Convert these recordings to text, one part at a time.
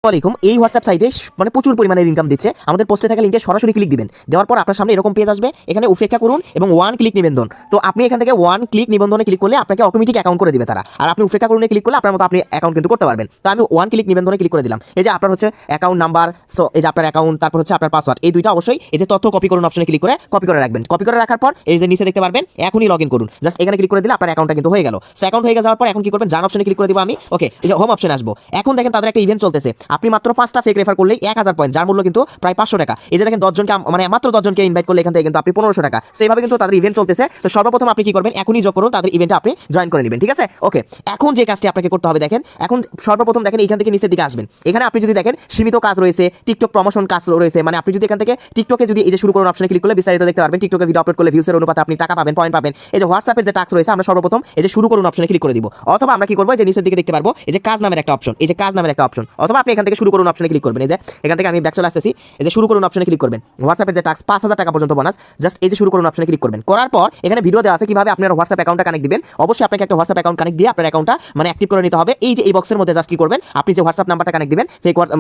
ওয়ালাইকুম। এই হোয়াটসঅ্যাপ সাইটে মানে প্রচুর পরিমাণে ইনকাম দিচ্ছে। আমাদের পোস্টে থাকা লিঙ্কে সরাসরি ক্লিক দিবেন। দেওয়ার পর আপনার সামনে এরকম পেজ আসবে। এখানে উপেক্ষা করুন এবং ওয়ান ক্লিক নিবন্ধন। তো আপনি এখান থেকে ওয়ান ক্লিক নিবন্ধনে ক্লিক করলে আপনাকে অটোমেটিক অ্যাকাউন্ট করে দিবে তারা। আর আপনি উপেক্ষা করুনে ক্লিক করলে আপনার মতো আপনি অ্যাকাউন্ট কিন্তু করতে পারবেন। তো আমি ওয়ান ক্লিক নিবন্ধনে ক্লিক করে দিলাম। এই যে আপনার হচ্ছে অ্যাকাউন্ট নাম্বার, সো এই যে আপনার অ্যাকাউন্ট, তারপর হচ্ছে আপনার পাসওয়ার্ড, এই দুইটা অবশ্যই এই যে তথ্য কপি করুন অপশনে ক্লিক করে কপি করে রাখবেন। কপি করে রাখার পর এই যে নিচে দেখতে পারবেন এখনই লগ ইন করুন। জাস্ট এখানে ক্লিক করে দিলে আপনার অ্যাকাউন্টটা কিন্তু হয়ে গেল। সো অ্যাকাউন্ট হয়ে যাওয়ার পর এখন কি করবেন, জার্ন অপশনে ক্লিক করে দিব আমি। ওকে, এই যে হোম অপশনে আসবো। এখন দেখেন তাদের একটা ইভেন্ট চলতেছে। আপনি মাত্র 5টা ফেক রেফার করলেই 1000 পয়েন্ট, যার মূল্য কিন্তু প্রায় 500 টাকা। এই যে দেখেন 10 জনকে মানে মাত্র 10 জনকে ইনভাইট করলে এখান থেকে কিন্তু আপনি 1500 টাকা। সেইভাবে কিন্তু তাদের ইভেন্ট চলতেছে। তো সর্বপ্রথম আপনি কি করবেন, এখনই যোগ করুন, তাদের ইভেন্টে আপনি জয়েন করে নেবেন। ঠিক আছে, ওকে। এখন যে কাজটি আপনাকে করতে হবে দেখেন, এখন সর্বপ্রথম দেখেন এখান থেকে নিচের দিকে আসবেন। এখানে আপনি যদি দেখেন সীমিত কাজ রয়েছে, টিকটক প্রমোশন কাজ রয়েছে। মানে আপনি যদি এখান থেকে টিকটকে যদি এই যে শুরু করুন অপশনে ক্লিক করলে বিস্তারিত দেখতে পারবেন। টিকটকে ভিডিও আপলোড করলে ভিউসের অনুপাতে আপনি টাকা পাবেন, পয়েন্ট পাবেন। এই যে হোয়াটসঅ্যাপের যে টাস্ক রয়েছে, আমরা সর্বপ্রথম এই যে শুরু করুন অপশনে ক্লিক করে দিব। অথবা আমরা কি করবো, যে নিচের দিকে দেখতে পারবো এই যে কাজ নামের একটা অপশন, এই যে কাজ নামের একটা অপশন। অথবা আপনি এখান থেকে শুরু করুন অপশনে ক্লিক করবেন। এই যে এখান থেকে আমি ব্যাক চলে আসতেছি। এই যে শুরু করুন অপশনে ক্লিক করবেন। হোয়াটসঅ্যাপের যে টাস্ক 5000 টাকা পর্যন্ত বোনাস, জাস্ট এই যে শুরু করুন অপশনে ক্লিক করবেন। করার পর এখানে ভিডিও দেওয়া আছে কিভাবে আপনার হোয়াটসঅ্যাপ অ্যাকাউন্টটা কানেক্ট দিবেন। অবশ্যই আপনাকে একটা হোয়াটসঅ্যাপ অ্যাকাউন্ট কানেক্ট দিয়ে আপনার অ্যাকাউন্টটা মানে অ্যাক্টিভ করে নিতে হবে। এই যে এই বক্সের মধ্যে জাস্ট কি করবেন, আপনি যে হোয়াটসঅ্যাপ নাম্বারটা কানেক্ট দিবেন,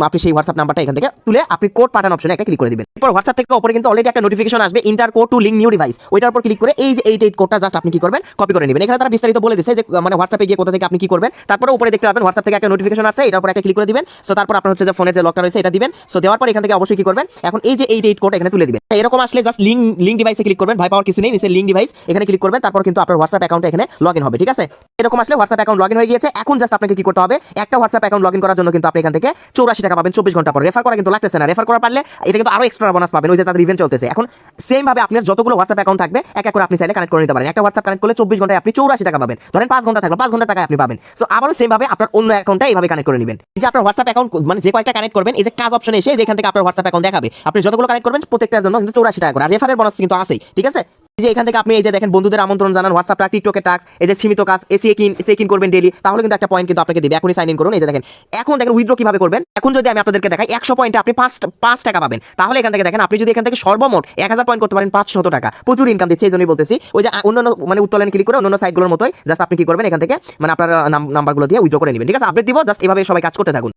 আপনি সেই হোয়াটসঅ্যাপ নাম্বারটা এখান থেকে তুলে আপনি কোড পাঠান অপশনে একটা ক্লিক করে দিবেন। এরপর হোয়াটসঅ্যাপ থেকে উপরে কিন্তু অলরেডি একটা নোটিফিকেশন আসবে, inter code two link new device. ওইটার উপর ক্লিক করে এই যে 88 কোডটা জাস্ট আপনি কি করবেন, কপি করে নেবেন। এখানে তারা বিস্তারিত বলে দিয়েছে যে মানে হোয়াটসঅ্যাপে গিয়ে কোথা থেকে আপনি কি করবেন। তারপরে উপরে দেখতে পাবেন হোয়াটসঅ্যাপ থেকে একটা নোটিফিকেশন আসছে, এটার উপর একটা ক্লিক করে দিবেন। সো তারপর আপনার হচ্ছে যে ফোনের যে লকটা রয়েছে এটা দিবেন। সো দেওয়ার পর এখান থেকে অবশ্যই কি করবেন, এখন এই যে 88 কোড এখানে তুলে দিবেন। এরকম আসলে জাস্ট লিঙ্ক ডিভাইসে ক্লিক করবেন, ভয় পাওয়ার কিছু নেই। নিচে লিঙ্ক ডিভাইস এখানে ক্লিক করবেন, তারপর কিন্তু আপনার হোয়াটসঅ্যাপ অ্যাকাউন্টে এখানে লগইন হবে। ঠিক আছে, এরকম আসলে হোয়াটসঅ্যাপ অ্যাকাউন্ট লগইন হয়ে গিয়েছে। এখন জাস্ট আপনাকে কি করতে হবে, একটা হোয়াটসঅ্যাপ অ্যাকাউন্ট লগইন করার জন্য কিন্তু আপনি এখান থেকে 84 টাকা পাবেন 24 ঘন্টা পর। রেফার করা কিন্তু লাগতেছে না, রেফার করা পারলে এটা কিন্তু আরো এক্সট্রা বোনাস পাবেন। ওই যে তাদের ইভেন্ট চলতেছে। এখন সেম ভাবে আপনার যতগুলো হোয়াটসঅ্যাপ অ্যাকাউন্ট থাকবে এক এক করে আপনি চাইলে কানেক্ট করে নিতে পারেন। একটা হোয়াটসঅ্যাপ কানেক্ট করলে 24 ঘন্টায় আপনি 84 টাকা পাবেন। ধরেন 5 ঘন্টা থাকলো, 5 ঘন্টা টাকা আপনি পাবেন। সো আবারও সেম ভাবে আপনার অন্য অ্যাকাউন্টটা এইভাবে কানেক্ট করে নেবেন। যে আপনার হোয়াটসঅ্যাপ অ্যাকাউন্ট মানে যে কয়েকটা কানেক্ট করবেন, এই যে কাজ অপশনে এসে যেখান থেকে আপনার হোয়াটসঅ্যাপ অ্যাকাউন্ট দেখাবে, আপনি যতগুলো কানেক্ট করবেন প্রত্যেকটার জন্য কিন্তু 84 টাকা করে। আর রেফারের বোনাস কিন্তু আছেই। ঠিক আছে, যে এখান থেকে আপনি এই যে দেখেন বন্ধুদের আমন্ত্রণ জানান, হোয়াটসঅ্যাপ টিকটকের টাস্ক, এই যে সীমিত কাজ, এই চেক ইন করবেন ডেইলি, তাহলে কিন্তু একটা পয়েন্ট কিন্তু আপনাকে দিবে। এখনই সাইন ইন করুন। এই যে দেখেন এখন দেখেন উইথড্র কিভাবে করবেন। এখন যদি আমি আপনাদেরকে দেখাই 100 পয়েন্টে আপনি 5 টাকা পাবেন। তাহলে এখান থেকে দেখেন আপনি যদি এখান থেকে সর্বমোট 1000 পয়েন্ট করতে পারেন 500 টাকা। প্রচুর ইনকাম দিচ্ছে, এই জন্যই বলতেছি। ওই যে অন্যান্য মানে উত্তোলনে ক্লিক করে অন্যান্য সাইটগুলোর মতোই জাস্ট আপনি কি করবেন, এখান থেকে মানে আপনার নাম্বারগুলো দিয়ে উইথড্র করে নেবেন। ঠিক আছে, আপডেট দিব। জাস্ট এভাবে সবাই কাজ করতে থাকুন।